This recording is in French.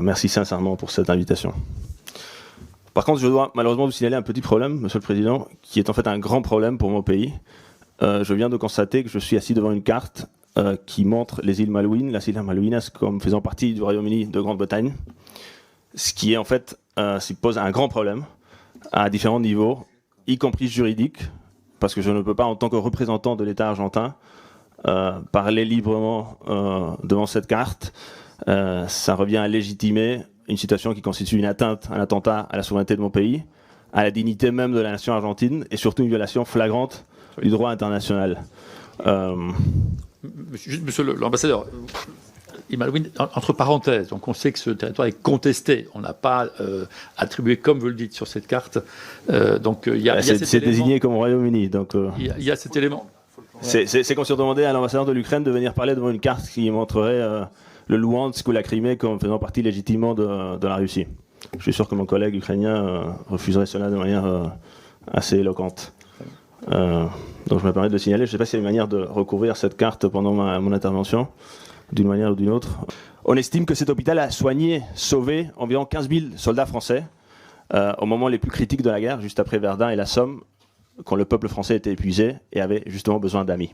merci sincèrement pour cette invitation. Par contre, je dois malheureusement vous signaler un petit problème, Monsieur le Président, qui est en fait un grand problème pour mon pays. Je viens de constater que je suis assis devant une carte qui montre les îles Malouines, las Islas Malvinas, comme faisant partie du Royaume-Uni de Grande-Bretagne, ce qui est en fait, pose un grand problème à différents niveaux, y compris juridiques, parce que je ne peux pas, en tant que représentant de l'État argentin, parler librement devant cette carte. Ça revient à légitimer une situation qui constitue une atteinte, un attentat à la souveraineté de mon pays, à la dignité même de la nation argentine, et surtout une violation flagrante du droit international. Monsieur l'ambassadeur, Malouines, entre parenthèses, donc on sait que ce territoire est contesté. On n'a pas attribué, comme vous le dites, sur cette carte. Donc il y a cet c'est élément. désigné comme Royaume-Uni. Il y a cet élément. C'est comme si on demandait à l'ambassadeur de l'Ukraine de venir parler devant une carte qui montrerait le Louhansk ou la Crimée comme faisant partie légitimement de la Russie. Je suis sûr que mon collègue ukrainien refuserait cela de manière assez éloquente. Donc je me permets de le signaler. Je ne sais pas s'il y a une manière de recouvrir cette carte pendant mon intervention, d'une manière ou d'une autre. On estime que cet hôpital a soigné, sauvé environ 15 000 soldats français au moment les plus critiques de la guerre, juste après Verdun et la Somme, quand le peuple français était épuisé et avait justement besoin d'amis.